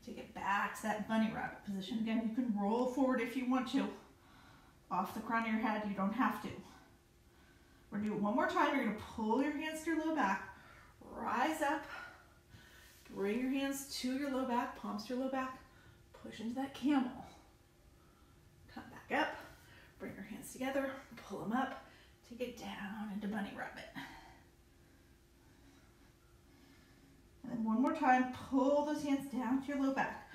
Take it back to that bunny rabbit position. Again, you can roll forward if you want to. Off the crown of your head, you don't have to. We're going to do it one more time. You're going to pull your hands to your low back. Rise up. Bring your hands to your low back, palms to your low back. Push into that camel. Come back up. Bring your hands together. Pull them up. Take it down into bunny rabbit. And then one more time, pull those hands down to your low back.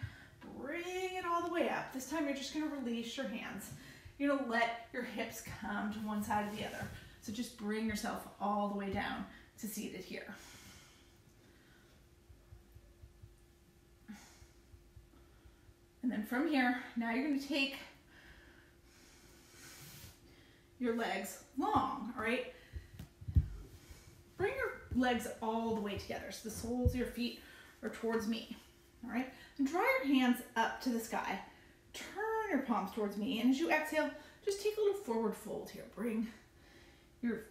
Bring it all the way up. This time you're just going to release your hands. You're going to let your hips come to one side or the other. So just bring yourself all the way down to seated here. And then from here, now you're going to take your legs long, all right? Bring your legs all the way together. So the soles of your feet are towards me. All right? And draw your hands up to the sky. Turn your palms towards me. And as you exhale, just take a little forward fold here. Bring your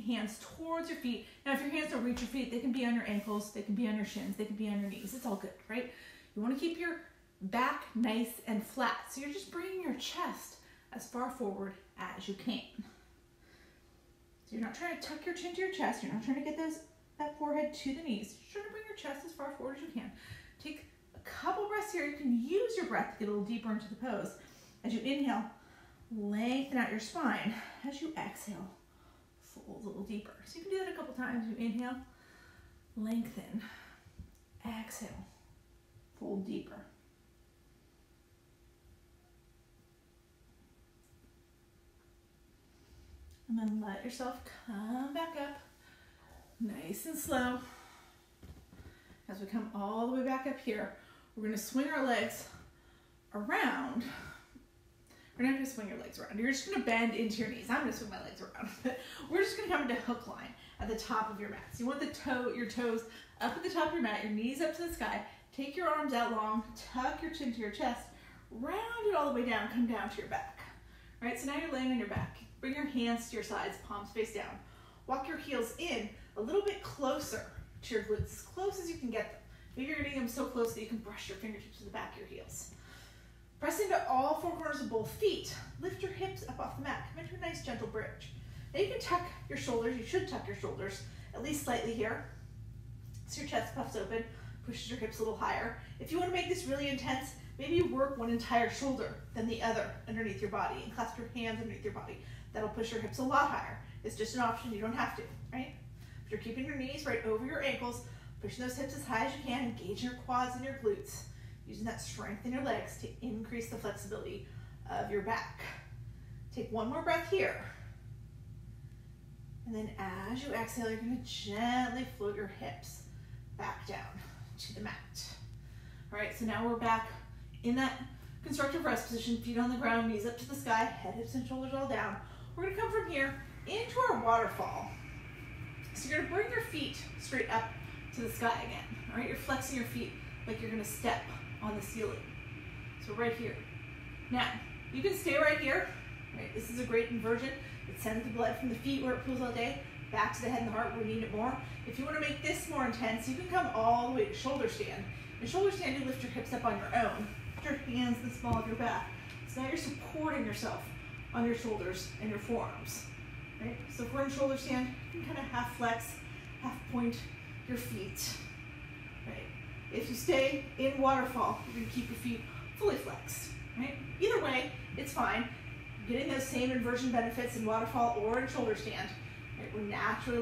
hands towards your feet. Now, if your hands don't reach your feet, they can be on your ankles, they can be on your shins, they can be on your knees. It's all good, right? You want to keep your back nice and flat. So you're just bringing your chest as far forward as you can. So you're not trying to tuck your chin to your chest. You're not trying to get that forehead to the knees. You're trying to bring your chest as far forward as you can. Take a couple breaths here. You can use your breath to get a little deeper into the pose. As you inhale, lengthen out your spine. As you exhale, fold a little deeper. So you can do that a couple times. You inhale, lengthen, exhale, fold deeper. And then let yourself come back up, nice and slow. As we come all the way back up here, we're going to swing our legs around. We're not going to swing your legs around. You're just going to bend into your knees. I'm going to swing my legs around. But we're just going to come into hook line at the top of your mat. So you want your toes up at the top of your mat, your knees up to the sky. Take your arms out long, tuck your chin to your chest, round it all the way down, come down to your back. All right, so now you're laying on your back. Bring your hands to your sides, palms face down. Walk your heels in a little bit closer to your glutes, as close as you can get them. Maybe you're getting them so close that you can brush your fingertips to the back of your heels. Press into all four corners of both feet. Lift your hips up off the mat. Come into a nice gentle bridge. Now you can tuck your shoulders. You should tuck your shoulders at least slightly here. So your chest puffs open, pushes your hips a little higher. If you want to make this really intense, maybe you work one entire shoulder, then the other underneath your body, and clasp your hands underneath your body. That'll push your hips a lot higher. It's just an option. You don't have to, right? If you're keeping your knees right over your ankles, pushing those hips as high as you can, engaging your quads and your glutes, using that strength in your legs to increase the flexibility of your back. Take one more breath here. And then as you exhale, you're going to gently float your hips back down to the mat. All right, so now we're back in that constructive rest position, feet on the ground, knees up to the sky, head, hips, and shoulders all down. We're going to come from here into our waterfall. So you're going to bring your feet straight up to the sky again. All right, you're flexing your feet like you're going to step on the ceiling. So right here. Now, you can stay right here. Right, this is a great inversion. It sends the blood from the feet where it pools all day back to the head and the heart where we need it more. If you want to make this more intense, you can come all the way to shoulder stand. In shoulder stand, you lift your hips up on your own. Put your hands in the small of your back. So now you're supporting yourself on your shoulders and your forearms. Right? So if we're in shoulder stand, you can kind of half flex, half point your feet. Right? If you stay in waterfall, you're going to keep your feet fully flexed. Right? Either way, it's fine. You're getting those same inversion benefits in waterfall or in shoulder stand. Right? We're naturally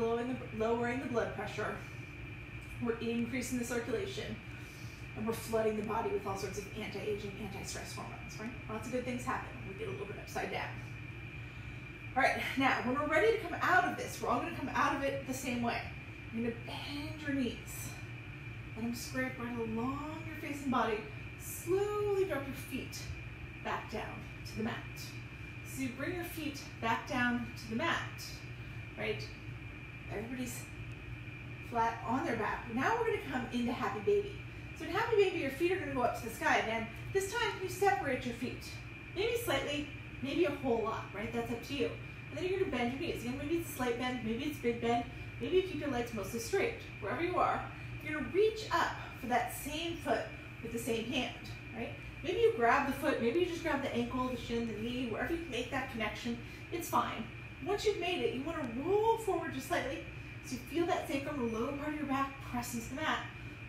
lowering the blood pressure. We're increasing the circulation. And we're flooding the body with all sorts of anti-aging, anti-stress hormones, right? Lots of good things happen when we get a little bit upside down. All right, now when we're ready to come out of this, we're all going to come out of it the same way. You're going to bend your knees. Let them scrape right along your face and body. Slowly drop your feet back down to the mat. So you bring your feet back down to the mat, right? Everybody's flat on their back. Now we're going to come into Happy Baby. So in Happy Baby, your feet are going to go up to the sky again. This time, you separate your feet. Maybe slightly, maybe a whole lot, right? That's up to you. And then you're going to bend your knees. Again, maybe it's a slight bend, maybe it's big bend. Maybe you keep your legs mostly straight. Wherever you are, you're going to reach up for that same foot with the same hand, right? Maybe you grab the foot, maybe you just grab the ankle, the shin, the knee, wherever you can make that connection, it's fine. Once you've made it, you want to roll forward just slightly so you feel that sacrum, the lower part of your back, press into the mat.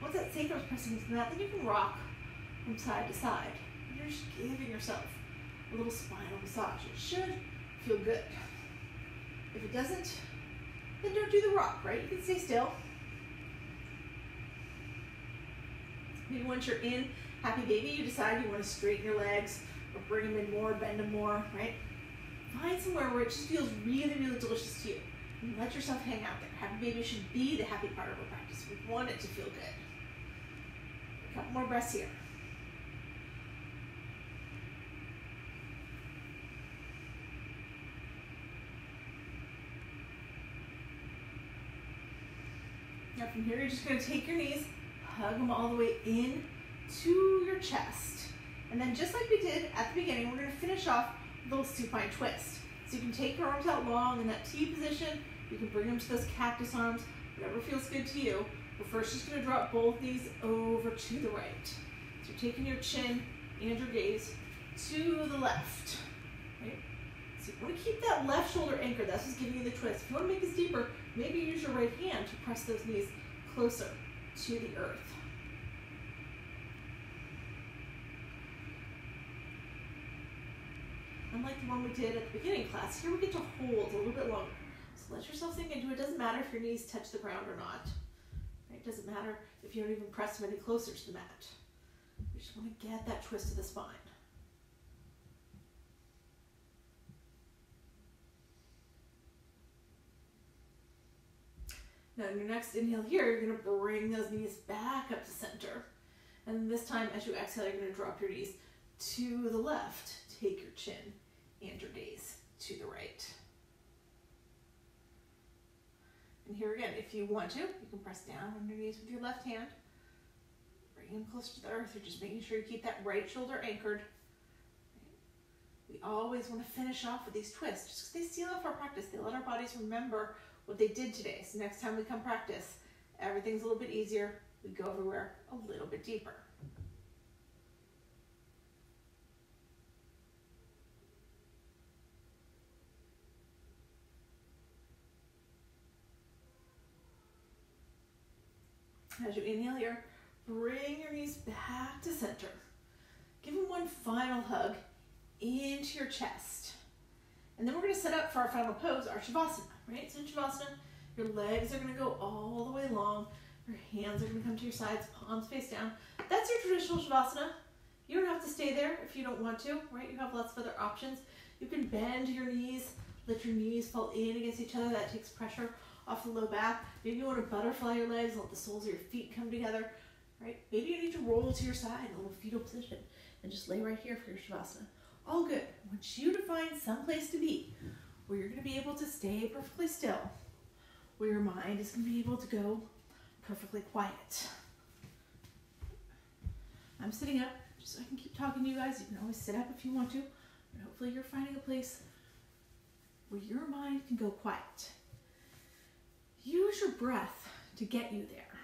Once that sacrum is pressing into the mat, then you can rock from side to side. You're just giving yourself a little spinal massage. It should feel good. If it doesn't, then don't do the rock, right? You can stay still. Maybe once you're in Happy Baby, you decide you want to straighten your legs or bring them in more, bend them more, right? Find somewhere where it just feels really, really delicious to you. And let yourself hang out there. Happy Baby should be the happy part of our practice. We want it to feel good. A couple more breaths here. Now from here, you're just going to take your knees, hug them all the way in to your chest. And then just like we did at the beginning, we're going to finish off with a little supine twist. So you can take your arms out long in that T position. You can bring them to those cactus arms, whatever feels good to you. We're first just going to drop both knees over to the right. So you're taking your chin and your gaze to the left. Right? So you want to keep that left shoulder anchored. That's what's giving you the twist. If you want to make this deeper, maybe use your right hand to press those knees closer to the earth. Unlike the one we did at the beginning class, here we get to hold a little bit longer. So let yourself sink into it. It doesn't matter if your knees touch the ground or not. Right? It doesn't matter if you don't even press them any closer to the mat. You just want to get that twist of the spine. Now in your next inhale here, you're going to bring those knees back up to center. And this time as you exhale, you're going to drop your knees to the left. Take your chin and your gaze to the right. And here again, if you want to, you can press down on your knees with your left hand. Bring them close to the earth. You're just making sure you keep that right shoulder anchored. We always want to finish off with these twists, just because they seal off our practice. They let our bodies remember what they did today. So next time we come practice, everything's a little bit easier. We go everywhere a little bit deeper. As you inhale here, bring your knees back to center. Give them one final hug into your chest. And then we're going to set up for our final pose, our Shavasana, right? So in Shavasana, your legs are going to go all the way long. Your hands are going to come to your sides, palms face down. That's your traditional Shavasana. You don't have to stay there if you don't want to, right? You have lots of other options. You can bend your knees, let your knees fall in against each other. That takes pressure off the low back. Maybe you want to butterfly your legs, let the soles of your feet come together, right? Maybe you need to roll to your side in a little fetal position and just lay right here for your Shavasana. All good. I want you to find some place to be where you're going to be able to stay perfectly still, where your mind is going to be able to go perfectly quiet. I'm sitting up just so I can keep talking to you guys. You can always sit up if you want to, but hopefully you're finding a place where your mind can go quiet. Use your breath to get you there.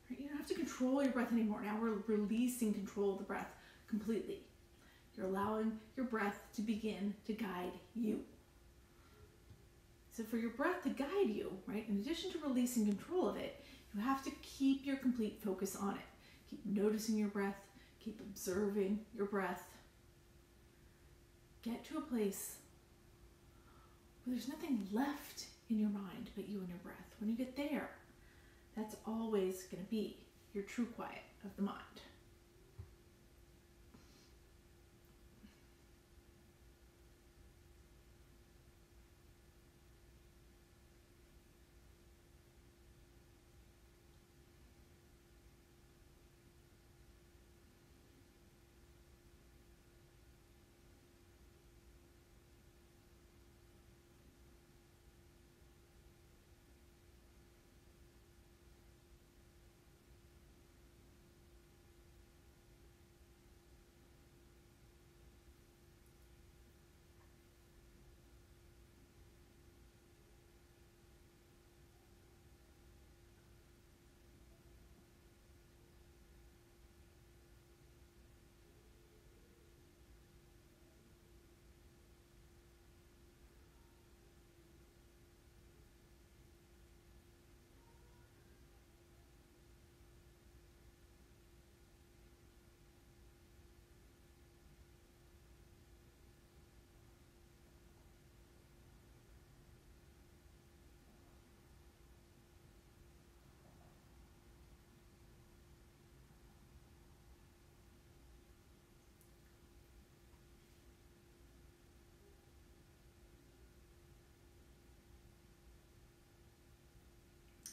You don't have to control your breath anymore. Now we're releasing control of the breath completely. You're allowing your breath to begin to guide you. So for your breath to guide you, right, in addition to releasing control of it, you have to keep your complete focus on it. Keep noticing your breath. Keep observing your breath. Get to a place where there's nothing left in your mind but you and your breath. When you get there, that's always going to be your true quiet of the mind.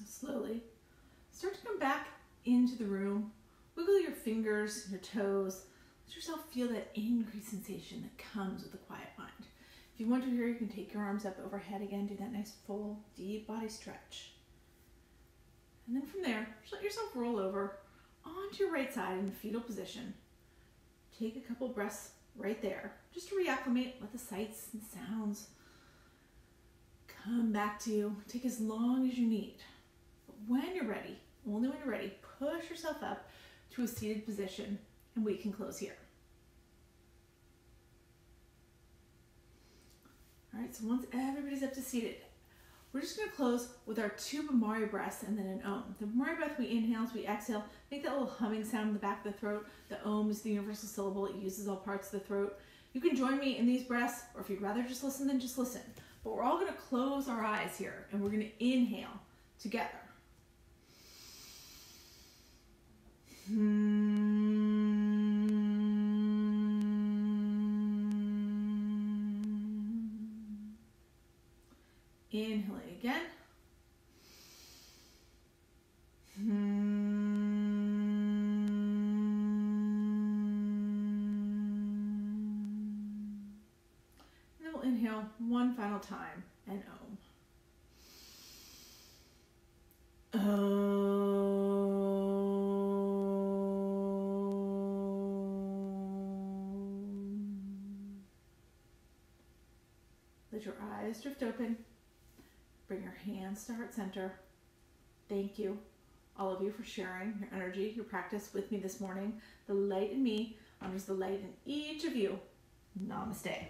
Slowly start to come back into the room. Wiggle your fingers, your toes. Let yourself feel that increased sensation that comes with a quiet mind. If you want to here, you can take your arms up overhead again. Do that nice full, deep body stretch. And then from there, just let yourself roll over onto your right side in the fetal position. Take a couple breaths right there, just to reacclimate, let the sights and sounds come back to you. Take as long as you need. But when you're ready, only when you're ready, push yourself up to a seated position and we can close here. All right, so once everybody's up to seated, we're just gonna close with our 2 Bhamari breaths and then an Om. The Bhamari breath, we inhale as we exhale, make that little humming sound in the back of the throat. The Om is the universal syllable, it uses all parts of the throat. You can join me in these breaths, or if you'd rather just listen, then just listen. But we're all gonna close our eyes here and we're gonna inhale together. Inhaling again. And then we'll inhale one final time and Om. Let your eyes drift open. Bring your hands to heart center. Thank you, all of you, for sharing your energy, your practice with me this morning. The light in me honors the light in each of you. Namaste.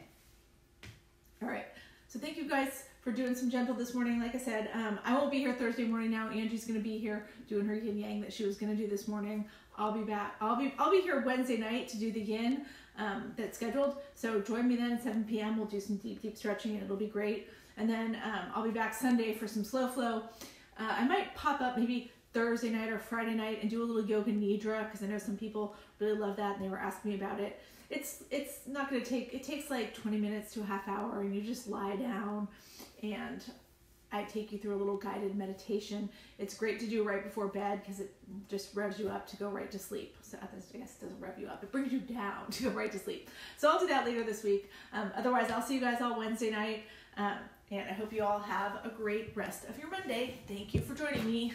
All right, so thank you guys for doing some gentle this morning. Like I said, I won't be here Thursday morning now. Angie's gonna be here doing her yin yang that she was gonna do this morning. I'll be back. I'll be here Wednesday night to do the yin that's scheduled. So join me then at 7 p.m. We'll do some deep stretching and it'll be great. And then I'll be back Sunday for some slow flow. I might pop up maybe Thursday night or Friday night and do a little yoga nidra because I know some people really love that and they were asking me about it. It's not going to take, it takes like 20 minutes to a half hour and you just lie down and I take you through a little guided meditation. It's great to do right before bed because it just revs you up to go right to sleep. So I guess it doesn't rev you up, it brings you down to go right to sleep. So I'll do that later this week. Otherwise, I'll see you guys all Wednesday night. And I hope you all have a great rest of your Monday. Thank you for joining me.